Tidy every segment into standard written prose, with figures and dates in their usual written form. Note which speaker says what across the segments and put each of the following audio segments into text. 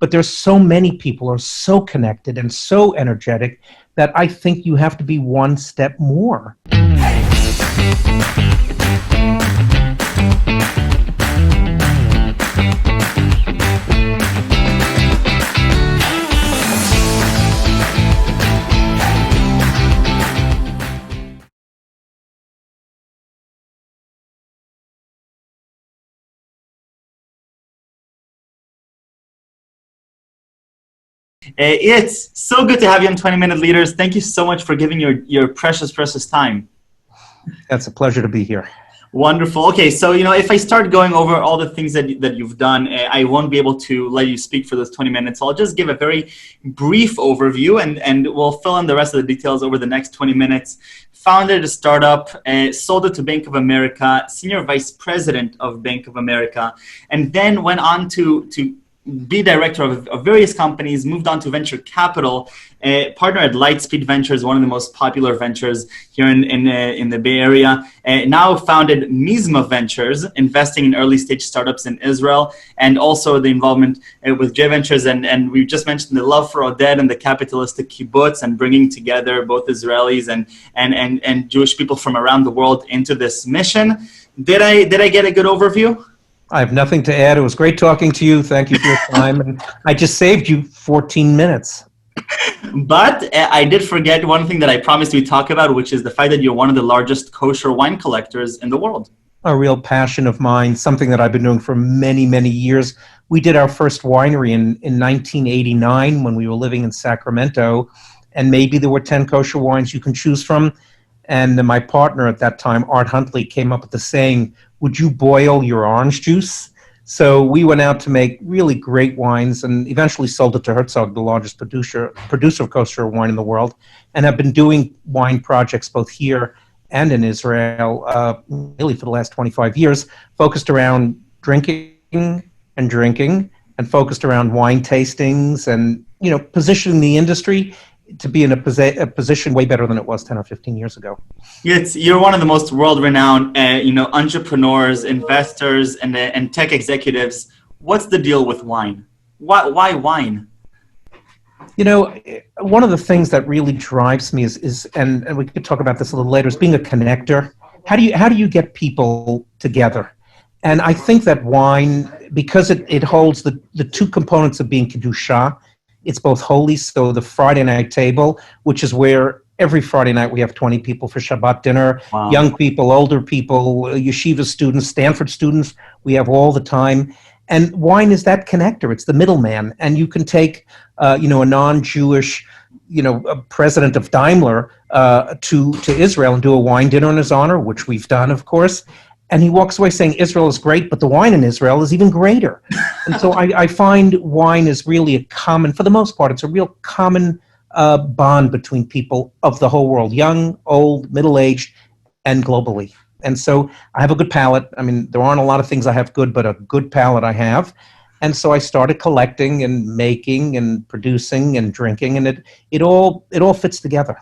Speaker 1: but there's so many people are so connected and so energetic that I think you have to be one step more.
Speaker 2: It's so good to have you on 20-Minute Leaders. Thank you so much for giving your precious, precious time.
Speaker 1: That's a pleasure to be here.
Speaker 2: Wonderful. Okay, so if I start going over all the things that you've done, I won't be able to let you speak for those 20 minutes. So I'll just give a very brief overview, and we'll fill in the rest of the details over the next 20 minutes. Founded a startup, sold it to Bank of America, senior vice president of Bank of America, and then went on to be director of various companies, moved on to venture capital, partner at Lightspeed Ventures, one of the most popular ventures here in the Bay Area. Now founded MizMaa Ventures, investing in early stage startups in Israel, and also the involvement with J Ventures. And we just mentioned the love for Oded and the capitalistic kibbutz, and bringing together both Israelis and Jewish people from around the world into this mission. Did I get a good overview?
Speaker 1: I have nothing to add. It was great talking to you. Thank you for your time. And I just saved you 14 minutes.
Speaker 2: But I did forget one thing that I promised we'd talk about, which is the fact that you're one of the largest kosher wine collectors in the world.
Speaker 1: A real passion of mine, something that I've been doing for many, many years. We did our first winery in 1989 when we were living in Sacramento, and maybe there were 10 kosher wines you can choose from. And my partner at that time, Art Huntley, came up with the saying, "Would you boil your orange juice?" So we went out to make really great wines and eventually sold it to Herzog, the largest producer of kosher wine in the world, and have been doing wine projects both here and in Israel really for the last 25 years, focused around drinking and focused around wine tastings and, positioning the industry to be in a position way better than it was 10 or 15 years ago.
Speaker 2: You're one of the most world-renowned, entrepreneurs, investors, and tech executives. What's the deal with wine? Why wine?
Speaker 1: One of the things that really drives me is and we could talk about this a little later, is being a connector. How do you get people together? And I think that wine, because it holds the two components of being Kedusha, it's both holy, so the Friday night table, which is where every Friday night we have 20 people for Shabbat dinner,
Speaker 2: Wow.
Speaker 1: Young people, older people, yeshiva students, Stanford students, we have all the time. And wine is that connector. It's the middleman. And you can take, a non-Jewish, president of Daimler to Israel and do a wine dinner in his honor, which we've done, of course. And he walks away saying Israel is great, but the wine in Israel is even greater. And so I find wine is really a common, for the most part, it's a real common bond between people of the whole world, young, old, middle-aged, and globally. And so I have a good palate. I mean, there aren't a lot of things I have good, but a good palate I have. And so I started collecting and making and producing and drinking, and it all fits together.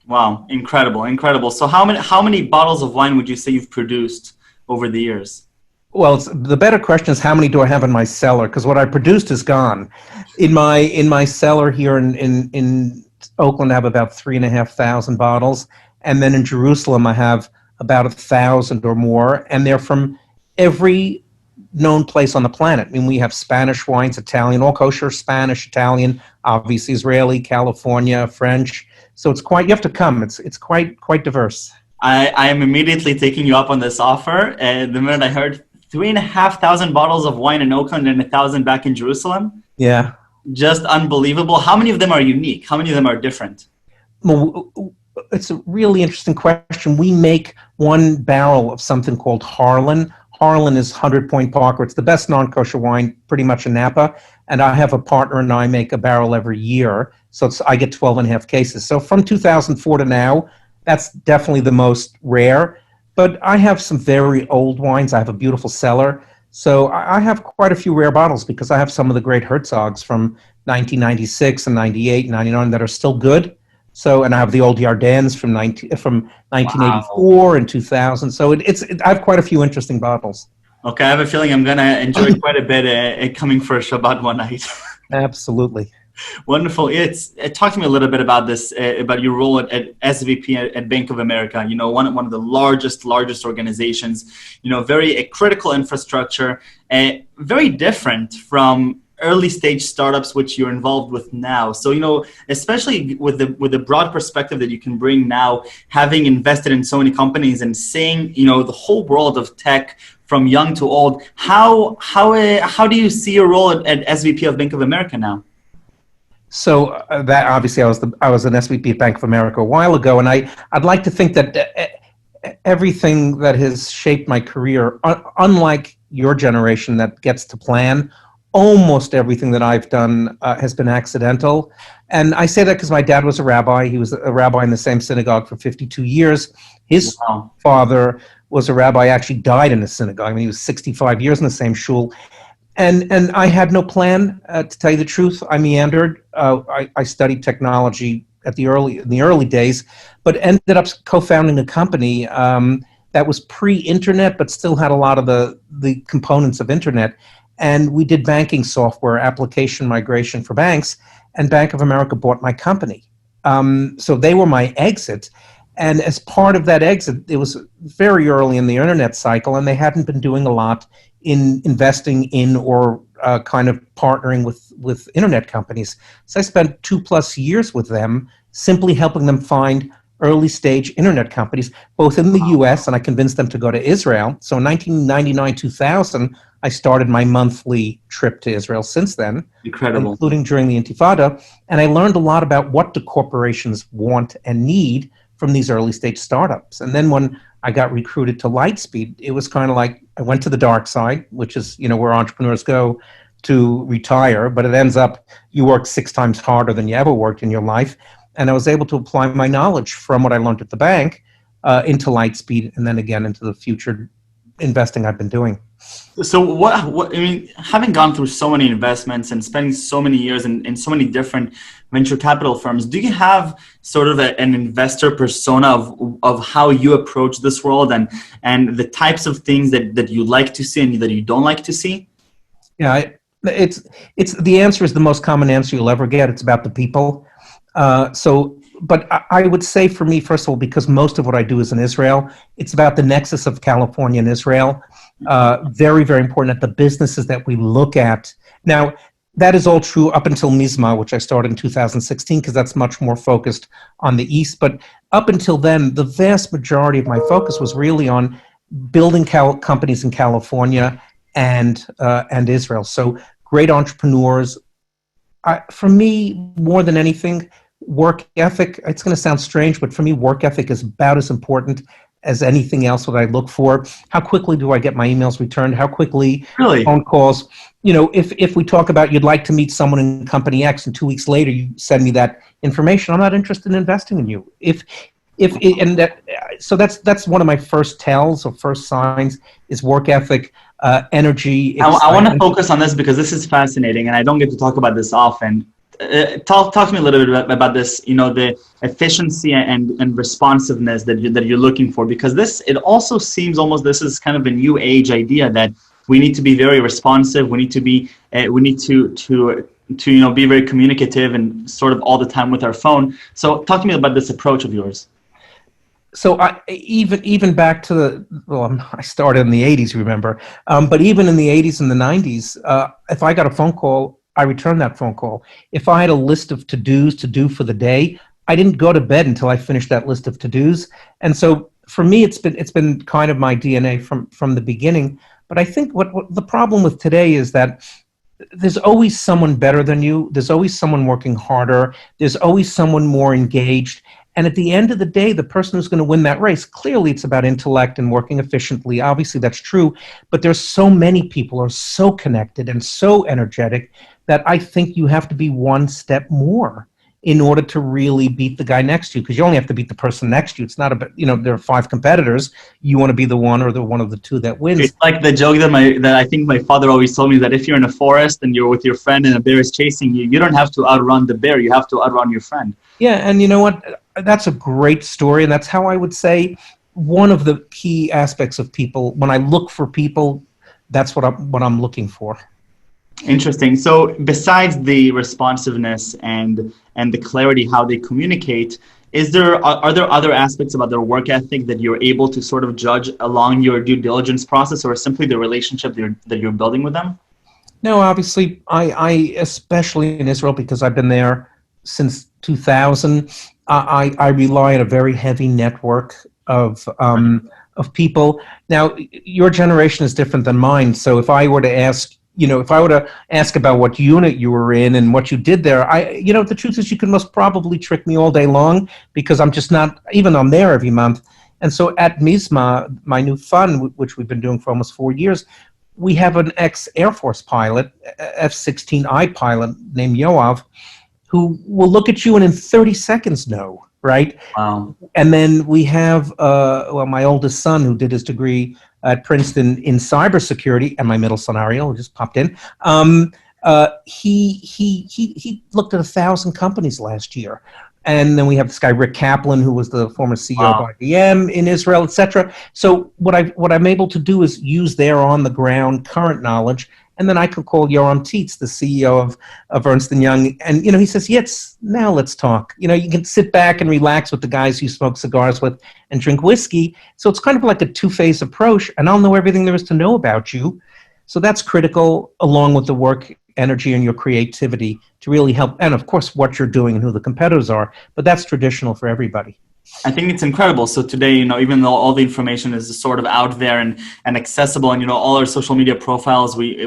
Speaker 2: Wow, incredible. So how many bottles of wine would you say you've produced over the years?
Speaker 1: Well, the better question is how many do I have in my cellar? Because what I produced is gone. In my cellar here in Oakland, I have about 3,500 bottles, and then in Jerusalem I have about 1,000 or more, and they're from every known place on the planet. I mean, we have Spanish wines, Italian, all kosher, Spanish, Italian, obviously Israeli, California, French. So it's quite, you have to come. It's quite diverse.
Speaker 2: I am immediately taking you up on this offer. The minute I heard 3,500 bottles of wine in Oakland and 1,000 back in Jerusalem.
Speaker 1: Yeah.
Speaker 2: Just unbelievable. How many of them are unique? How many of them are different?
Speaker 1: Well, it's a really interesting question. We make one barrel of something called Harlan. Harlan is 100 Point Parker. It's the best non-kosher wine pretty much in Napa. And I have a partner and I make a barrel every year. So I get 12 and a half cases. So from 2004 to now, that's definitely the most rare. But I have some very old wines. I have a beautiful cellar. So I have quite a few rare bottles because I have some of the great Herzogs from 1996 and 98 and 99 that are still good. So, and I have the old Yarden's from 1984 wow. and 2000. So I have quite a few interesting bottles.
Speaker 2: Okay, I have a feeling I'm going to enjoy quite a bit coming for a Shabbat one night.
Speaker 1: Absolutely.
Speaker 2: Wonderful. Talk to me a little bit about this, about your role at SVP at Bank of America. You know, one of the largest organizations. You know, very a critical infrastructure, very different from early stage startups which you're involved with now. So, you know, especially with the broad perspective that you can bring now, having invested in so many companies and seeing, you know, the whole world of tech from young to old. How do you see your role at SVP of Bank of America now?
Speaker 1: So that obviously I was an SVP at Bank of America a while ago, and I'd like to think that everything that has shaped my career, unlike your generation that gets to plan, almost everything that I've done has been accidental. And I say that because my dad was a rabbi. He was a rabbi in the same synagogue for 52 years. His
Speaker 2: Wow.
Speaker 1: father was a rabbi, actually died in a synagogue. I mean, he was 65 years in the same shul. And I had no plan, to tell you the truth. I meandered. I studied technology in the early days, but ended up co-founding a company that was pre-internet, but still had a lot of the components of internet. And we did banking software, application migration for banks. And Bank of America bought my company. So they were my exit. And as part of that exit, it was very early in the internet cycle, and they hadn't been doing a lot in investing in or kind of partnering with internet companies. So I spent 2+ years with them, simply helping them find early stage internet companies, both in the US, and I convinced them to go to Israel. So in 1999, 2000, I started my monthly trip to Israel since then,
Speaker 2: Incredible.
Speaker 1: including during the Intifada. And I learned a lot about what do corporations want and need from these early stage startups. And then when I got recruited to Lightspeed, it was kind of like I went to the dark side, which is, you know, where entrepreneurs go to retire, but it ends up you work 6 times harder than you ever worked in your life. And I was able to apply my knowledge from what I learned at the bank into Lightspeed, and then again into the future investing I've been doing.
Speaker 2: So what I mean, having gone through so many investments and spending so many years in so many different venture capital firms, do you have sort of an investor persona of how you approach this world and the types of things that you like to see and that you don't like to see?
Speaker 1: Yeah, it's the answer is the most common answer you'll ever get. It's about the people. But I would say for me, first of all, because most of what I do is in Israel, it's about the nexus of California and Israel. Very, very important that the businesses that we look at. Now, that is all true up until MizMaa, which I started in 2016, because that's much more focused on the East. But up until then, the vast majority of my focus was really on building companies in California and Israel. So great entrepreneurs. For me, more than anything, work ethic, it's going to sound strange, but for me, work ethic is about as important as anything else that I look for. How quickly do I get my emails returned? How quickly
Speaker 2: Really?
Speaker 1: phone calls? You know, if we talk about you'd like to meet someone in company X and 2 weeks later you send me that information, I'm not interested in investing in you. So that's one of my first tells or first signs is work ethic, energy.
Speaker 2: I want to focus on this because this is fascinating and I don't get to talk about this often. Talk to me a little bit about this, you know, the efficiency and responsiveness that you're looking for, because it also seems almost this is kind of a new age idea that we need to be very responsive. We need to be you know, be very communicative and sort of all the time with our phone. So talk to me about this approach of yours.
Speaker 1: So even back to I started in the 80s, remember, but even in the 80s and the 90s, if I got a phone call, I returned that phone call. If I had a list of to-dos to do for the day, I didn't go to bed until I finished that list of to-dos. And so for me, it's been kind of my DNA from the beginning. But I think what the problem with today is that there's always someone better than you. There's always someone working harder. There's always someone more engaged. And at the end of the day, the person who's going to win that race, clearly it's about intellect and working efficiently. Obviously, that's true. But there's so many people who are so connected and so energetic that I think you have to be one step more in order to really beat the guy next to you, because you only have to beat the person next to you. It's not about, you know, there are 5 competitors. You want to be the one or the one of the 2 that wins.
Speaker 2: It's like the joke that I think my father always told me, that if you're in a forest and you're with your friend and a bear is chasing you, you don't have to outrun the bear. You have to outrun your friend.
Speaker 1: Yeah, and you know what? That's a great story, and that's how I would say one of the key aspects of people. When I look for people, that's what I'm looking for.
Speaker 2: Interesting. So besides the responsiveness and the clarity how they communicate, are there other aspects about their work ethic that you're able to sort of judge along your due diligence process, or simply the relationship that you're building with them?
Speaker 1: No, obviously, I especially in Israel because I've been there since 2000. I rely on a very heavy network of people. Now, your generation is different than mine. So if I were to ask, if I were to ask about what unit you were in and what you did there, the truth is you can most probably trick me all day long because I'm just not, even I'm there every month. And so at MizMaa, my new fund, which we've been doing for almost 4 years, we have an ex-Air Force pilot, F-16I pilot named Yoav, who will look at you and in 30 seconds know, right?
Speaker 2: Wow.
Speaker 1: And then we have, my oldest son who did his degree at Princeton in cybersecurity, and my middle son Ariel, who just popped in. He looked at 1,000 companies last year. And then we have this guy Rick Kaplan, who was the former CEO of IBM in Israel, etc. So what I'm able to do is use their on the ground current knowledge, and then I could call Yoram Tietz, the CEO of Ernst & Young, and he says, "Yes, now let's talk." You can sit back and relax with the guys you smoke cigars with and drink whiskey. So it's kind of like a two-phase approach, and I'll know everything there is to know about you. So that's critical, along with the work energy and your creativity to really help, and of course what you're doing and who the competitors are, but that's traditional for everybody.
Speaker 2: I think it's incredible. So today, even though all the information is sort of out there and accessible, and all our social media profiles, we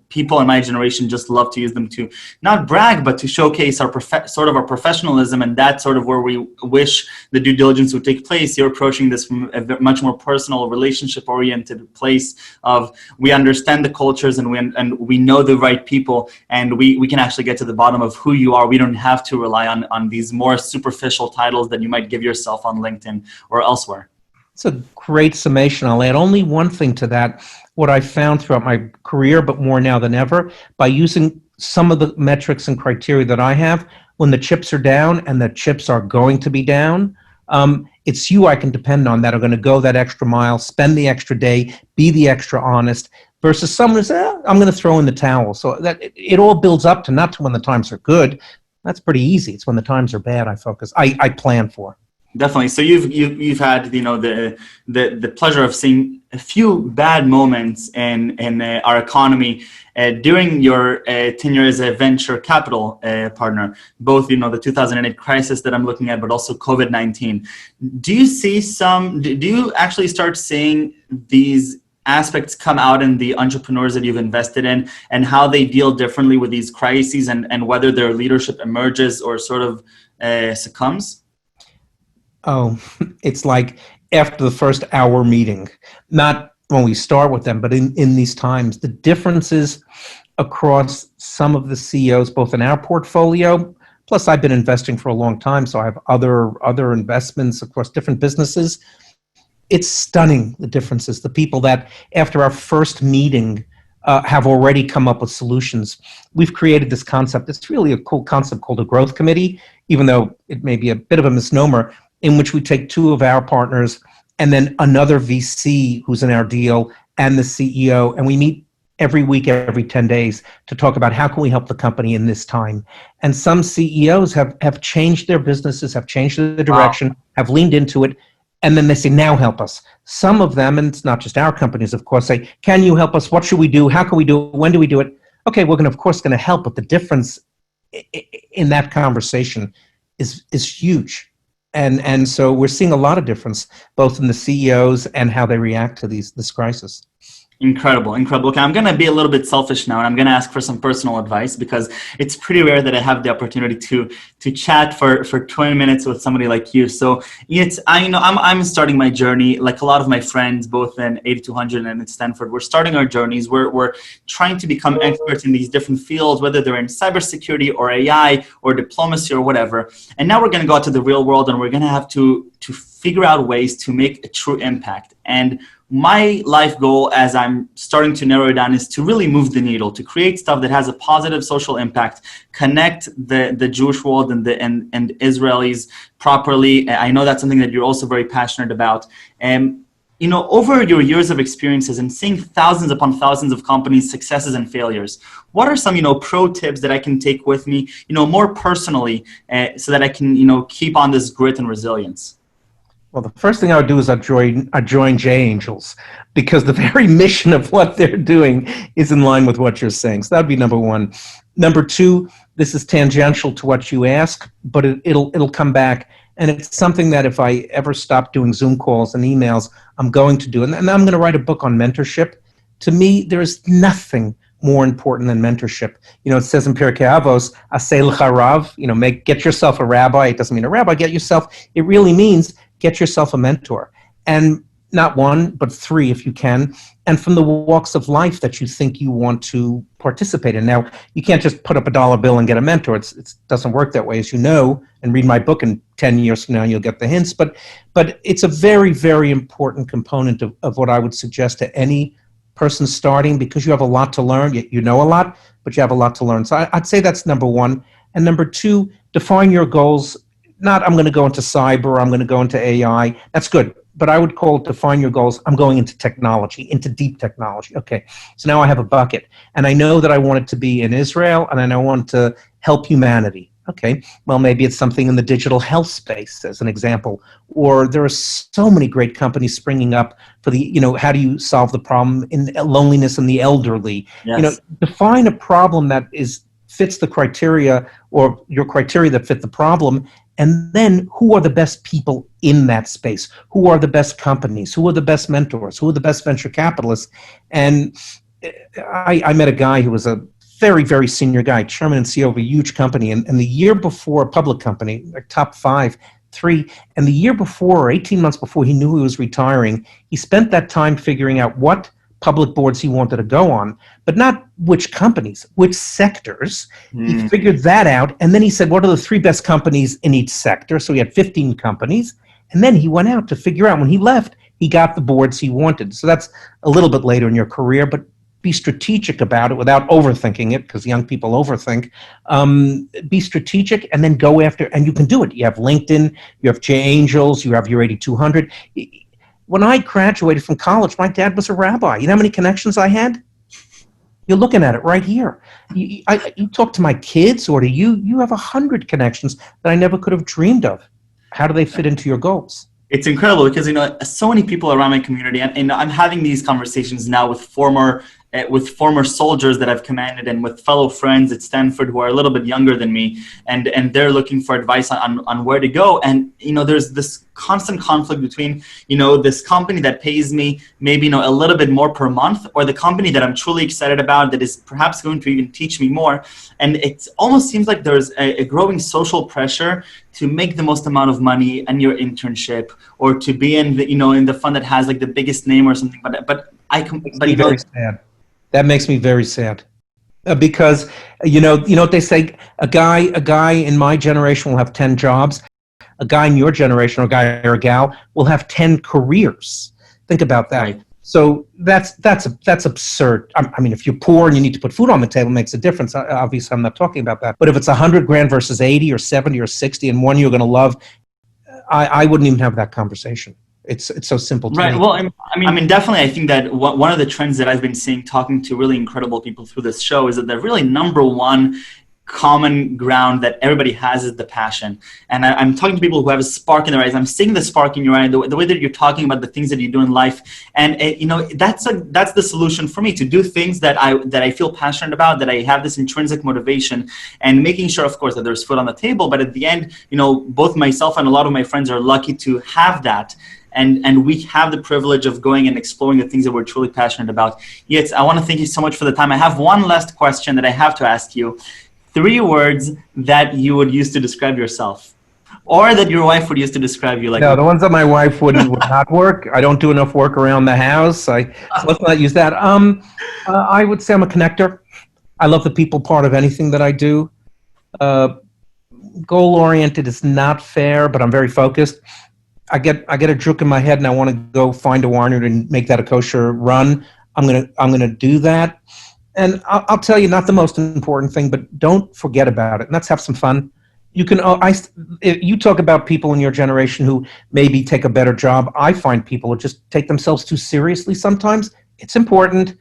Speaker 2: people in my generation just love to use them to not brag, but to showcase our sort of our professionalism, and that's sort of where we wish the due diligence would take place. You're approaching this from a much more personal, relationship-oriented place of we understand the cultures and we know the right people, and we can actually get to the bottom of who you are. We don't have to rely on these more superficial titles that you might give yourself on LinkedIn or elsewhere.
Speaker 1: It's a great summation. I'll add only one thing to that. What I found throughout my career, but more now than ever, by using some of the metrics and criteria that I have, when the chips are down, and the chips are going to be down, it's you I can depend on that are going to go that extra mile, spend the extra day, be the extra honest, versus someone who's, I'm going to throw in the towel. So that it all builds up to not to when the times are good. That's pretty easy. It's when the times are bad I plan for.
Speaker 2: Definitely. So you've had the pleasure of seeing a few bad moments in our economy during your tenure as a venture capital partner, both the 2008 crisis that I'm looking at, but also COVID-19. Do you actually start seeing these aspects come out in the entrepreneurs that you've invested in, and how they deal differently with these crises, and whether their leadership emerges or sort of succumbs?
Speaker 1: Oh, it's like after the first hour meeting, not when we start with them, but in these times, the differences across some of the CEOs, both in our portfolio, plus I've been investing for a long time, so I have other investments across different businesses. It's stunning, the differences. The people that after our first meeting have already come up with solutions. We've created this concept. It's really a cool concept called a growth committee, even though it may be a bit of a misnomer, in which we take two of our partners and then another VC who's in our deal and the CEO, and we meet every week, every 10 days to talk about how can we help the company in this time. And some CEOs have changed their businesses, have changed the direction, have leaned into it, and then they say, now help us. Some of them, and it's not just our companies, of course, say, can you help us? What should we do? How can we do it? When do we do it? Okay, we're of course going to help, but the difference in that conversation is huge. And so we're seeing a lot of difference, both in the CEOs and how they react to this crisis.
Speaker 2: Incredible. Okay, I'm going to be a little bit selfish now, and I'm going to ask for some personal advice, because it's pretty rare that I have the opportunity to chat for 20 minutes with somebody like you. So I'm starting my journey, like a lot of my friends, both in 8200 and at Stanford. We're starting our journeys. We're trying to become experts in these different fields, whether they're in cybersecurity or AI or diplomacy or whatever. And now we're going to go out to the real world, and we're going to have to figure out ways to make a true impact. And my life goal, as I'm starting to narrow it down, is to really move the needle, to create stuff that has a positive social impact, connect the Jewish world and Israelis properly. I know that's something that you're also very passionate about. And over your years of experiences and seeing thousands upon thousands of companies' successes and failures, what are some, pro tips that I can take with me, more personally, so that I can, keep on this grit and resilience?
Speaker 1: Well, the first thing I would do is I'd join J Angels, because the very mission of what they're doing is in line with what you're saying. So that'd be number one. Number two, this is tangential to what you ask, but it'll come back. And it's something that if I ever stop doing Zoom calls and emails, I'm going to do. And I'm going to write a book on mentorship. To me, there's nothing more important than mentorship. It says in Pirkei Avos, "Aseh lecha rav," get yourself a rabbi. It doesn't mean a rabbi, get yourself. It really means get yourself a mentor. And not one, but three if you can. And from the walks of life that you think you want to participate in. Now, you can't just put up a dollar bill and get a mentor. It doesn't work that way, as you know, and read my book, and 10 years from now you'll get the hints. But it's a very, very important component of what I would suggest to any person starting, because you have a lot to learn. You know a lot, but you have a lot to learn. So I'd say that's number one. And number two, define your goals. Not, I'm going to go into cyber, I'm going to go into AI. That's good. But I would call it define your goals. I'm going into technology, into deep technology. Okay, so now I have a bucket. And I know that I want it to be in Israel, and I want to help humanity. Okay, well, maybe it's something in the digital health space, as an example. Or there are so many great companies springing up for the, how do you solve the problem in loneliness in the elderly?
Speaker 2: Yes.
Speaker 1: Define a problem that fits the criteria, or your criteria that fit the problem. And then who are the best people in that space? Who are the best companies? Who are the best mentors? Who are the best venture capitalists? And I met a guy who was a very, very senior guy, chairman and CEO of a huge company. And the year before, a public company, like top 5, 3, and the year before, or 18 months before he knew he was retiring, he spent that time figuring out what public boards he wanted to go on, but not which companies, which sectors. He figured that out, and then he said, what are the 3 best companies in each sector? So he had 15 companies, and then he went out to figure out, when he left, he got the boards he wanted. So that's a little bit later in your career, but be strategic about it without overthinking it, because young people overthink. Be strategic and then go after, and you can do it. You have LinkedIn, you have J Angels, you have your 8200. When I graduated from college, my dad was a rabbi. You know how many connections I had? You're looking at it right here. You talk to my kids, or to you have 100 connections that I never could have dreamed of. How do they fit into your goals?
Speaker 2: It's incredible because, so many people around my community, and I'm having these conversations now with former soldiers that I've commanded, and with fellow friends at Stanford who are a little bit younger than me, and they're looking for advice on where to go. And, there's this constant conflict between, this company that pays me maybe, a little bit more per month, or the company that I'm truly excited about that is perhaps going to even teach me more. And it almost seems like there's a growing social pressure to make the most amount of money in your internship, or to be in the, in the fund that has like the biggest name or something. But
Speaker 1: very sad. That makes me very sad, because you know what they say. A guy in my generation will have 10 jobs. A guy in your generation, or a guy or a gal, will have 10 careers. Think about that.
Speaker 2: Right.
Speaker 1: So that's absurd. I mean, if you're poor and you need to put food on the table, it makes a difference. Obviously, I'm not talking about that. But if it's 100 grand versus 80 or 70 or 60, and one you're going to love, I wouldn't even have that conversation. It's so simple to
Speaker 2: Right.
Speaker 1: me.
Speaker 2: Well, I mean, definitely, I think that one of the trends that I've been seeing, talking to really incredible people through this show, is that the really number one common ground that everybody has is the passion. And I'm talking to people who have a spark in their eyes. I'm seeing the spark in your eye, the way that you're talking about the things that you do in life. And that's the solution for me, to do things that I feel passionate about, that I have this intrinsic motivation, and making sure, of course, that there's food on the table. But at the end, both myself and a lot of my friends are lucky to have that. And we have the privilege of going and exploring the things that we're truly passionate about. Yes, I want to thank you so much for the time. I have one last question that I have to ask you. 3 words that you would use to describe yourself, or that your wife would use to describe you.
Speaker 1: No, the ones that my wife would not work. I don't do enough work around the house. So let's not use that. I would say I'm a connector. I love the people part of anything that I do. Goal-oriented is not fair, but I'm very focused. I get a juk in my head, and I want to go find a winery and make that a kosher run. I'm gonna do that. And I'll tell you, not the most important thing, but don't forget about it. And let's have some fun. You can. You talk about people in your generation who maybe take a better job. I find people who just take themselves too seriously sometimes. It's important.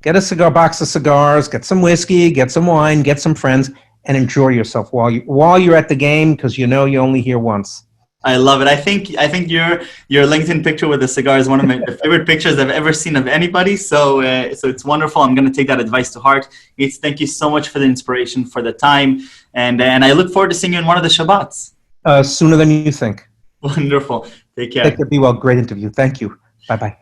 Speaker 1: Get a cigar box of cigars, get some whiskey, get some wine, get some friends, and enjoy yourself while you're at the game, because you know you only here once.
Speaker 2: I love it. I think your LinkedIn picture with the cigar is one of my favorite pictures I've ever seen of anybody. So it's wonderful. I'm going to take that advice to heart. Yates, thank you so much for the inspiration, for the time, and I look forward to seeing you in one of the Shabbats.
Speaker 1: Sooner than you think.
Speaker 2: Wonderful. Take care.
Speaker 1: Take care. Be well. Great interview. Thank you. Bye bye.